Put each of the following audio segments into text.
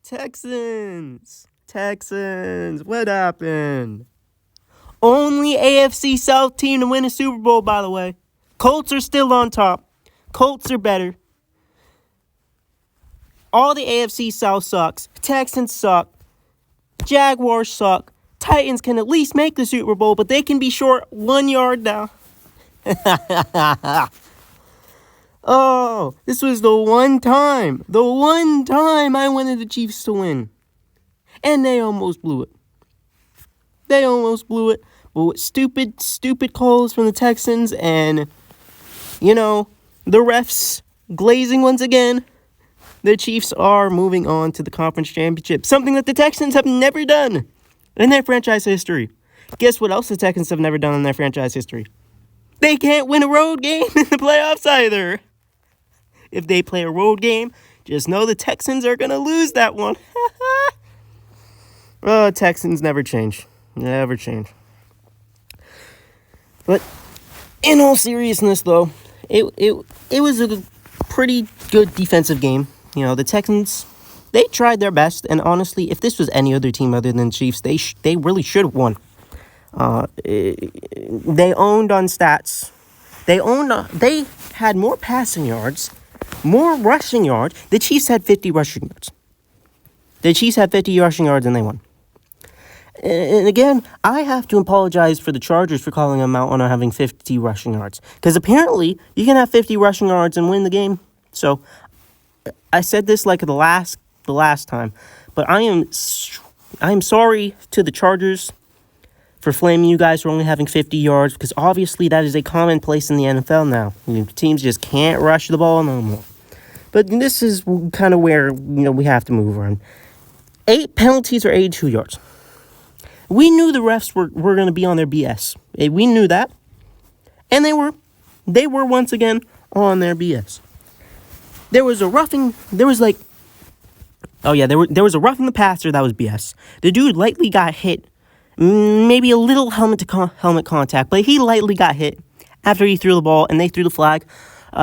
Texans, what happened? Only AFC South team to win a Super Bowl, by the way. Colts are still on top. Colts are better. All the AFC South sucks. Texans suck. Jaguars suck. Titans can at least make the Super Bowl, but they can be short 1 yard now. Oh, this was the one time I wanted the Chiefs to win. And they almost blew it. But with stupid calls from the Texans and, the refs glazing once again, the Chiefs are moving on to the conference championship. Something that the Texans have never done in their franchise history. Guess what else the Texans have never done in their franchise history? They can't win a road game in the playoffs either. If they play a road game, just know the Texans are going to lose that one. Oh, Texans never change. Never change. But in all seriousness, though, it was a pretty good defensive game. The Texans, they tried their best. And honestly, if this was any other team other than Chiefs, they really should have won. They owned on stats. They had more passing yards, more rushing yards. The Chiefs had 50 rushing yards. The Chiefs had 50 rushing yards and they won. And again, I have to apologize for the Chargers for calling them out on having 50 rushing yards. Because apparently, you can have 50 rushing yards and win the game. So, I said this like the last time. But I am sorry to the Chargers for flaming you guys for only having 50 yards. Because obviously, that is a commonplace in the NFL now. Teams just can't rush the ball no more. But this is kind of where, we have to move around. 8 penalties or 82 yards. We knew the refs were going to be on their BS. We knew that. And they were once again on their BS. There was a roughing the passer that was BS. The dude lightly got hit. Maybe a little helmet contact, but he lightly got hit after he threw the ball and they threw the flag.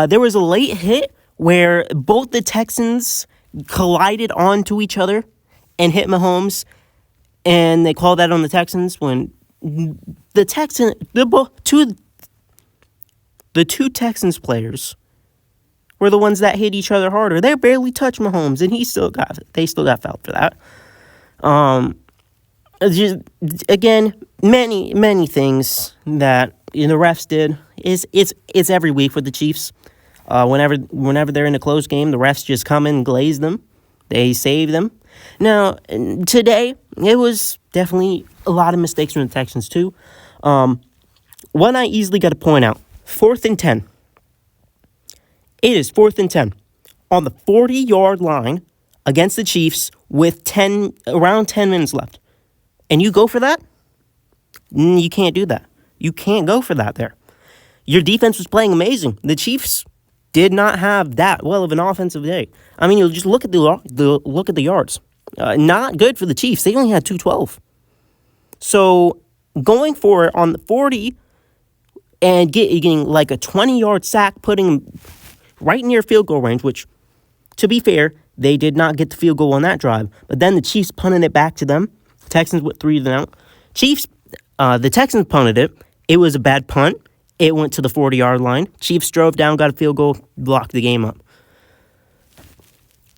There was a late hit where both the Texans collided onto each other and hit Mahomes. And they call that on the Texans when the two Texans players were the ones that hit each other harder. They barely touched Mahomes, and they still got fouled for that. Again, many things that the refs did. It's every week with the Chiefs. Whenever they're in a close game, the refs just come in and glaze them. They save them. Now, today, it was definitely a lot of mistakes from the Texans, too. One I easily got to point out, 4th and 10. It is 4th and 10 on the 40-yard line against the Chiefs with around 10 minutes left. And you go for that? You can't do that. You can't go for that there. Your defense was playing amazing. The Chiefs did not have that well of an offensive day. I mean, you just look at the yards. Not good for the Chiefs. They only had 212. So going for it on the 40 and getting like a 20-yard sack, putting them right near field goal range, which, to be fair, they did not get the field goal on that drive. But then the Chiefs punted it back to them. Texans with 3 down. The Texans punted it. It was a bad punt. It went to the 40-yard line. Chiefs drove down, got a field goal, blocked the game up.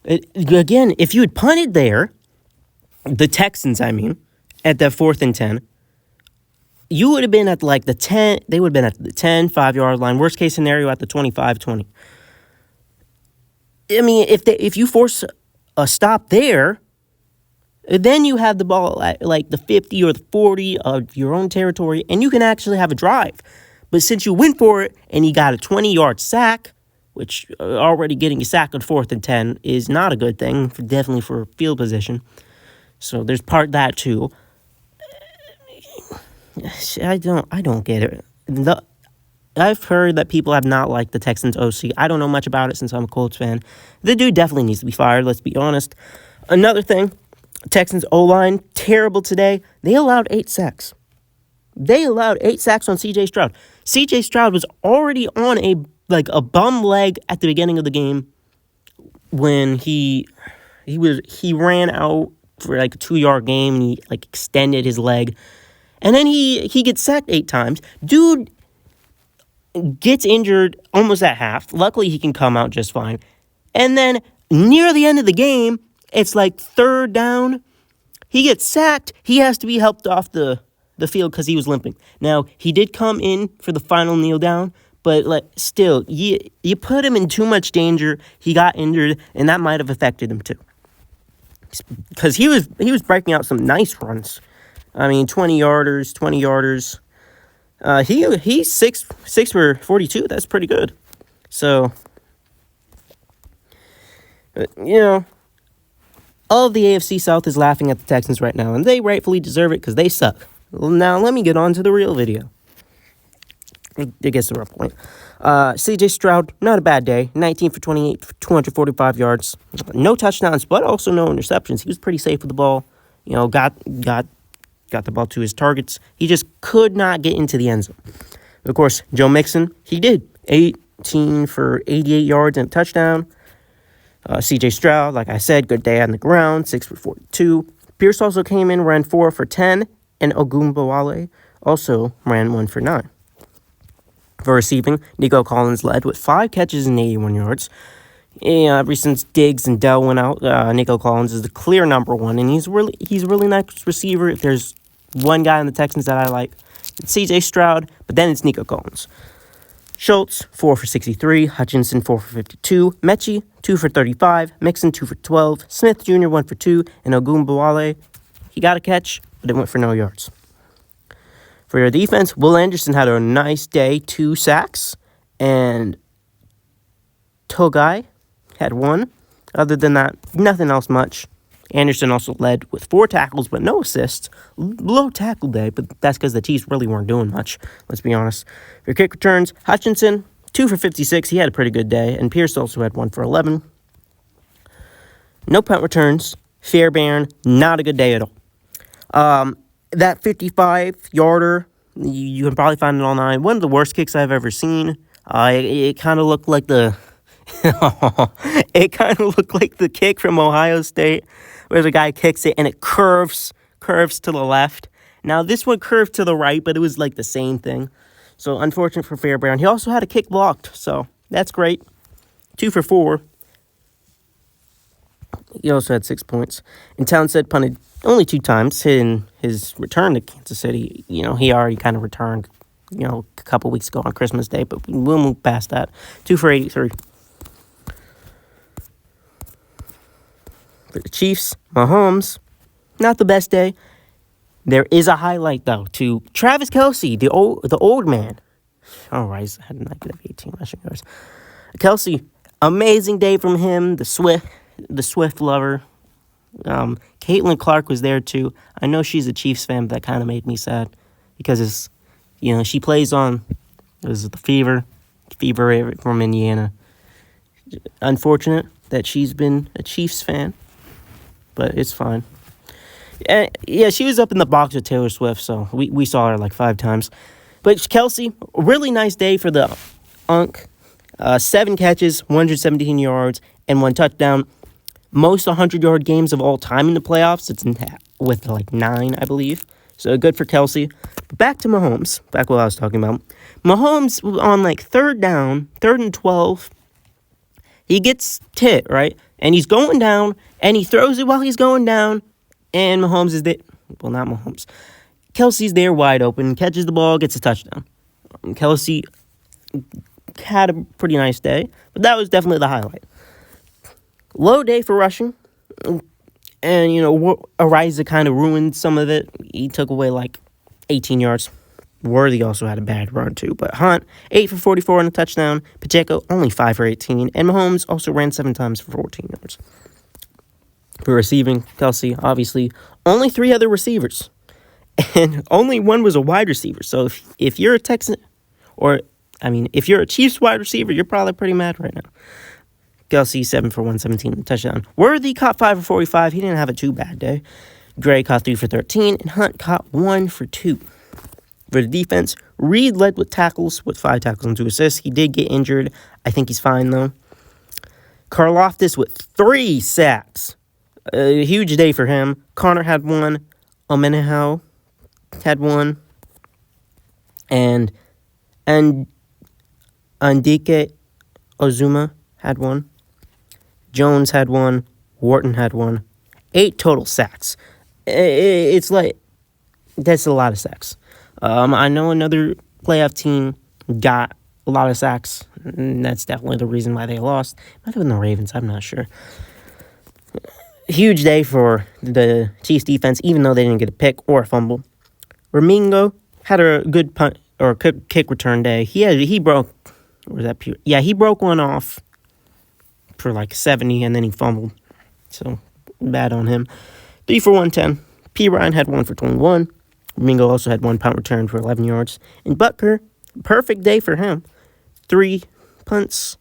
Again, if you had punted there, the Texans, at that 4th and 10, you would have been at like the 10, they would have been at the 10, 5-yard line. Worst case scenario at the 25, 20. I mean, if you force a stop there, then you have the ball at like the 50 or the 40 of your own territory, and you can actually have a drive. But since you went for it and you got a 20-yard sack, which already getting a sack on 4th and 10 is not a good thing, definitely for field position. So there's part that too. I don't get it. I've heard that people have not liked the Texans OC. I don't know much about it since I'm a Colts fan. The dude definitely needs to be fired, let's be honest. Another thing, Texans O-line, terrible today. They allowed 8 sacks. They allowed 8 sacks on C.J. Stroud. C.J. Stroud was already on a bum leg at the beginning of the game. when he ran out for like a 2-yard game and he like extended his leg. And then he gets sacked 8 times. Dude gets injured almost at half. Luckily, he can come out just fine. And then near the end of the game, it's like 3rd down. He gets sacked. He has to be helped off the field because he was limping. Now, he did come in for the final kneel down, but like still, you put him in too much danger. He got injured, and that might have affected him too. Because he was breaking out some nice runs. I mean, 20-yarders. He's 6 for 42. That's pretty good. So, all of the AFC South is laughing at the Texans right now, and they rightfully deserve it because they suck. Now, let me get on to the real video. It gets the rough point. C.J. Stroud, not a bad day. 19 for 28, 245 yards. No touchdowns, but also no interceptions. He was pretty safe with the ball. Got the ball to his targets. He just could not get into the end zone. Of course, Joe Mixon, he did. 18 for 88 yards and a touchdown. C.J. Stroud, like I said, good day on the ground, 6 for 42. Pierce also came in, ran 4 for 10, and Ogunbowale also ran 1 for 9. For receiving, Nico Collins led with 5 catches and 81 yards. Ever since Diggs and Dell went out, Nico Collins is the clear number 1, and he's a really nice receiver. If there's one guy in the Texans that I like, it's C.J. Stroud, but then it's Nico Collins. Schultz, 4 for 63. Hutchinson, 4 for 52. Mechie, 2 for 35. Mixon, 2 for 12. Smith Jr., 1 for 2. And Ogunbowale, he got a catch, but it went for no yards. For your defense, Will Anderson had a nice day, 2 sacks. And Togai had 1. Other than that, nothing else much. Anderson also led with 4 tackles, but no assists. Low tackle day, but that's because the Chiefs really weren't doing much, let's be honest. For kick returns, Hutchinson, 2 for 56. He had a pretty good day. And Pierce also had 1 for 11. No punt returns. Fairbairn, not a good day at all. That 55-yarder, you can probably find it online. One of the worst kicks I've ever seen. It kind of looked like the... it kind of looked like the kick from Ohio State where the guy kicks it and it curves to the left. Now, this one curved to the right, but it was like the same thing. So, unfortunate for Fairbairn. He also had a kick blocked, so that's great. 2 for 4. He also had 6 points. And Townsend punted only 2 times in his return to Kansas City. He already kind of returned, a couple weeks ago on Christmas Day, but we'll move past that. 2 for 83. For the Chiefs, Mahomes, not the best day. There is a highlight, though, to Travis Kelce, the old man. All right, I had a negative 18 rushing yards. Kelce, amazing day from him, the Swift lover. Caitlin Clark was there, too. I know she's a Chiefs fan, but that kind of made me sad because, she plays on, the Fever from Indiana. Unfortunate that she's been a Chiefs fan. But it's fine. Yeah, she was up in the box with Taylor Swift, so we saw her like 5 times. But Kelce, really nice day for the Unk. 7 catches, 117 yards, and 1 touchdown. Most 100-yard games of all time in the playoffs. It's with like 9, I believe. So good for Kelce. Back to Mahomes. Back what I was talking about. Mahomes on like 3rd down, 3rd and 12. He gets hit, right? And he's going down, and he throws it while he's going down, and Mahomes is there. Well, not Mahomes. Kelce's there wide open, catches the ball, gets a touchdown. Kelce had a pretty nice day, but that was definitely the highlight. Low day for rushing, and, Ariza kind of ruined some of it. He took away like 18 yards. Worthy also had a bad run, too. But Hunt, 8 for 44 and a touchdown. Pacheco, only 5 for 18. And Mahomes also ran 7 times for 14 yards. For receiving, Kelce, obviously, only 3 other receivers. And only 1 was a wide receiver. So if you're a Texan, if you're a Chiefs wide receiver, you're probably pretty mad right now. Kelce, 7 for 117 and a touchdown. Worthy caught 5 for 45. He didn't have a too bad day. Gray caught 3 for 13. And Hunt caught 1 for 2. For the defense, Reed led with tackles with 5 tackles and 2 assists. He did get injured. I think he's fine, though. Karlaftis with 3 sacks. A huge day for him. Connor had 1. Omenihau had 1. And Andike Ozuma had 1. Jones had 1. Wharton had 1. 8 total sacks. It's like, that's a lot of sacks. I know another playoff team got a lot of sacks, and that's definitely the reason why they lost. Might have been the Ravens, I'm not sure. Huge day for the Chiefs defense, even though they didn't get a pick or a fumble. Ramingo had a good punt or kick return day. He broke, or was that pure? Yeah, he broke one off for like 70, and then he fumbled. So bad on him. 3 for 110. P. Ryan had 1 for 21. Ramingo also had 1 punt return for 11 yards. And Butker, perfect day for him. 3 punts.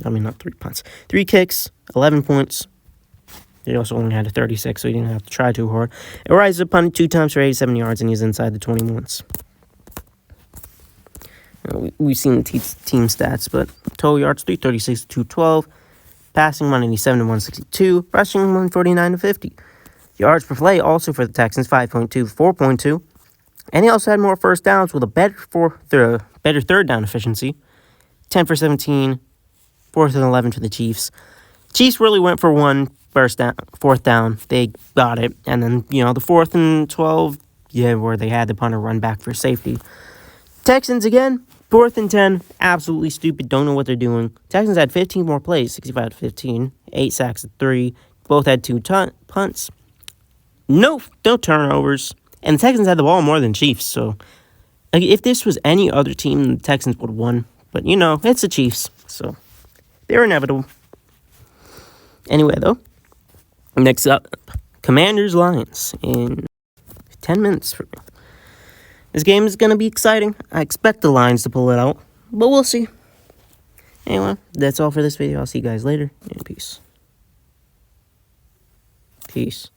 I mean, not 3 punts. 3 kicks, 11 points. He also only had a 36, so he didn't have to try too hard. Ariza punted 2 times for 87 yards, and he's inside the 21s. We've seen the team stats, but total yards, 336 to 212. Passing, 187 to 162. Rushing, 149 to 50. Yards per play also for the Texans, 5.2 to 4.2. And he also had more first downs with a better third down efficiency. 10 for 17, 4th and 11 for the Chiefs. Chiefs really went for 1 fourth down. They got it. And then, the 4th and 12, where they had the punter run back for safety. Texans again, 4th and 10, absolutely stupid, don't know what they're doing. Texans had 15 more plays, 65 to 15, 8 sacks at 3. Both had 2 punts. No turnovers. And the Texans had the ball more than Chiefs, so if this was any other team, the Texans would have won. But, it's the Chiefs, so they're inevitable. Anyway, though, next up, Commanders-Lions in 10 minutes for me. This game is going to be exciting. I expect the Lions to pull it out, but we'll see. Anyway, that's all for this video. I'll see you guys later, and peace. Peace.